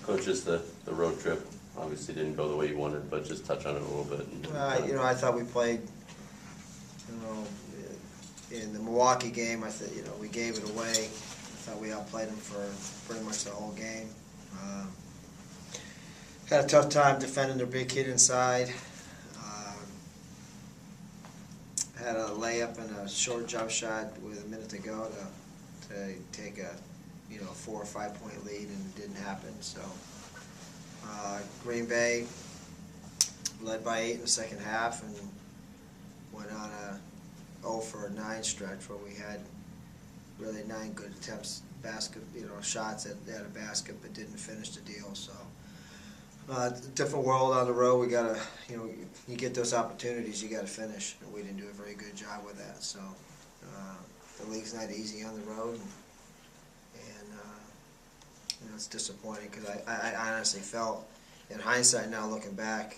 Coach, just the road trip obviously didn't go the way you wanted, but just touch on it a little bit. I thought we played, in the Milwaukee game, we gave it away. I thought we outplayed them for pretty much the whole game. Had a tough time defending their big kid inside. Had a layup and a short jump shot with a minute to go to take a 4 or 5 point lead, and it didn't happen. So Green Bay led by 8 in the second half and went on a 0 for 9 stretch where we had really 9 good attempts, shots at a basket, but didn't finish the deal. So different world on the road. We gotta, you get those opportunities, you gotta finish, and we didn't do a very good job with that. So the league's not easy on the road, and it's disappointing because I honestly felt, in hindsight now looking back,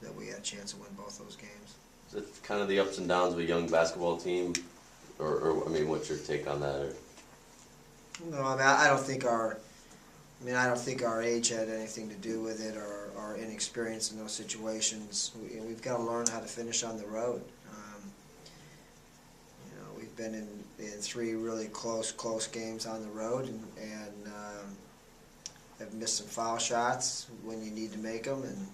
that we had a chance to win both those games. Is it kind of the ups and downs of a young basketball team, or what's your take on that? Or? No, I don't think our age had anything to do with it, or our inexperience in those situations. We've got to learn how to finish on the road. We've been in 3 really close games on the road, and have missed some foul shots when you need to make them, and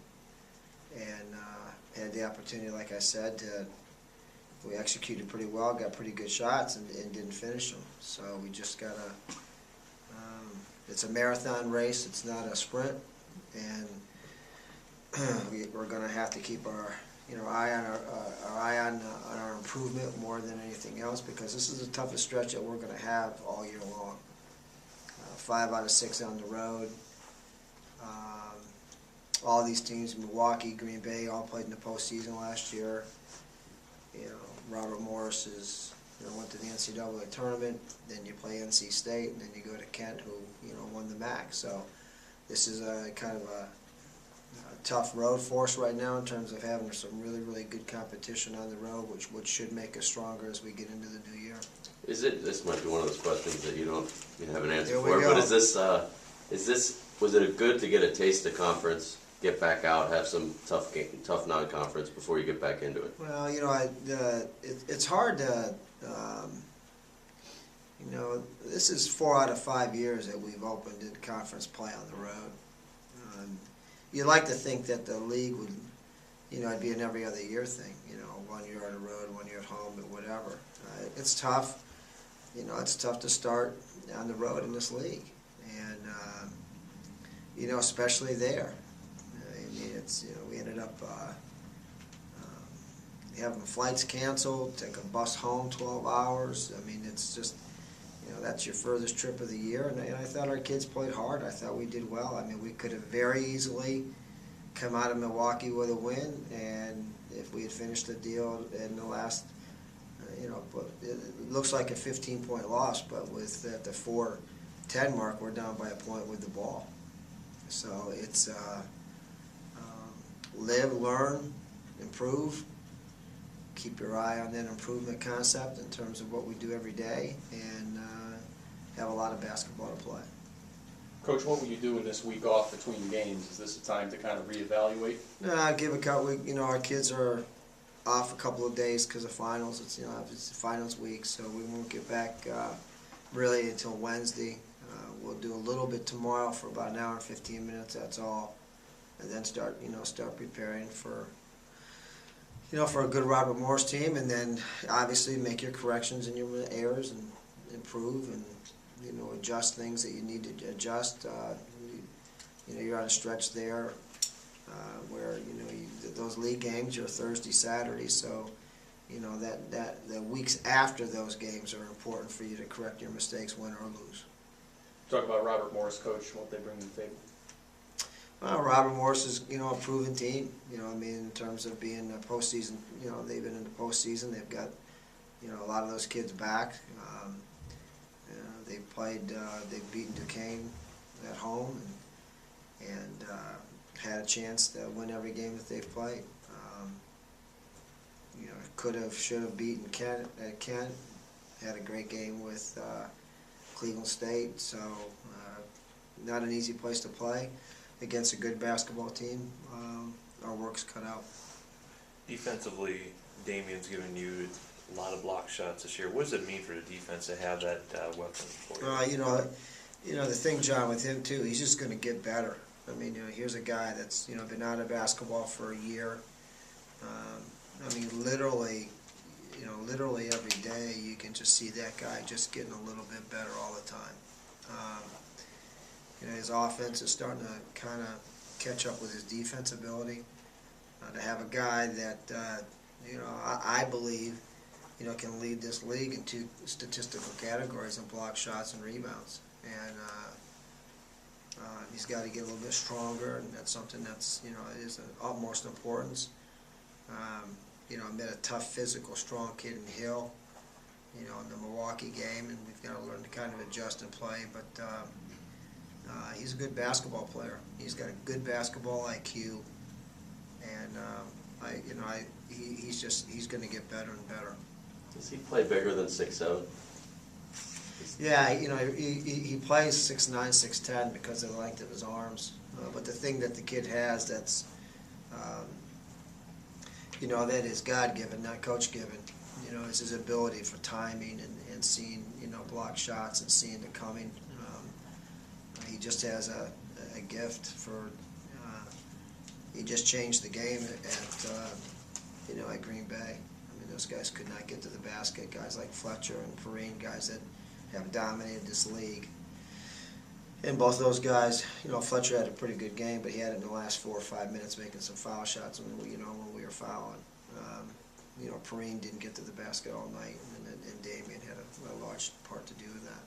had the opportunity, like I said, we executed pretty well, got pretty good shots, and didn't finish them. So we just got to. It's a marathon race. It's not a sprint, and we're going to have to keep our eye on our improvement more than anything else, because this is the toughest stretch that we're going to have all year long. 5 out of 6 on the road. All these teams, Milwaukee, Green Bay, all played in the postseason last year. Robert Morris went to the NCAA tournament. Then you play NC State, and then you go to Kent, who won the MAC. So this is a kind of a tough road for us right now in terms of having some really good competition on the road, which should make us stronger as we get into the new year. This might be one of those questions that you have an answer for, but was it good to get a taste of conference, get back out, have some tough non-conference before you get back into it? Well, it's hard to, this is 4 out of 5 years that we've opened in conference play on the road. You'd like to think that the league would, it'd be an every other year thing, 1 year on the road, 1 year at home, but whatever. It's tough. It's tough to start on the road in this league, and especially there. We ended up having flights canceled, take a bus home 12 hours. It's just, that's your furthest trip of the year, and I thought our kids played hard. I thought we did well. We could have very easily come out of Milwaukee with a win, and if we had finished the deal in the last, but it looks like a 15-point loss, but at the 4:10 mark, we're down by a point with the ball. So it's live, learn, improve. Keep your eye on that improvement concept in terms of what we do every day, and have a lot of basketball to play. Coach, what will you do in this week off between games? Is this a time to kind of reevaluate? Give a couple. Our kids are off a couple of days because of finals. It's it's finals week, so we won't get back really until Wednesday. We'll do a little bit tomorrow for about an hour and 15 minutes. That's all, and then start preparing for for a good Robert Morris team, and then obviously make your corrections and your errors and improve and adjust things that you need to adjust. You're on a stretch there where those league games are Thursday, Saturday, so that the weeks after those games are important for you to correct your mistakes, win or lose. Talk about Robert Morris, Coach, what they bring to the table. Well, Robert Morris is a proven team. In terms of being a postseason. They've been in the postseason. They've got a lot of those kids back. They've played. They've beaten Duquesne at home and had a chance to win every game that they've played. Could have, should have beaten Kent at Kent. Had a great game with Cleveland State. So not an easy place to play against a good basketball team. Our work's cut out. Defensively, Damien's given you a lot of block shots this year. What does it mean for the defense to have that weapon for you? You know the thing, John, with him too, he's just going to get better. I mean, here's a guy that's been out of basketball for a year. I mean, literally every day you can just see that guy just getting a little bit better all the time. His offense is starting to kind of catch up with his defense ability. To have a guy that I believe can lead this league in 2 statistical categories in block shots and rebounds, and he's got to get a little bit stronger, and that's something that's is of utmost importance. I met a tough, physical, strong kid in Hill, in the Milwaukee game, and we've got to learn to kind of adjust and play. But he's a good basketball player. He's got a good basketball IQ, and he's going to get better and better. Does he play bigger than 6'7"? Yeah, he plays 6'9", 6'10" because of the length of his arms. But the thing that the kid has that's that is God-given, not coach-given, is his ability for timing and seeing, block shots and seeing it coming. He just has a gift for, he just changed the game at Green Bay. I mean, those guys could not get to the basket, guys like Fletcher and Perrine, guys that have dominated this league. And both those guys, Fletcher had a pretty good game, but he had it in the last 4 or 5 minutes making some foul shots when we were fouling. Perrine didn't get to the basket all night, and Damien had a large part to do with that.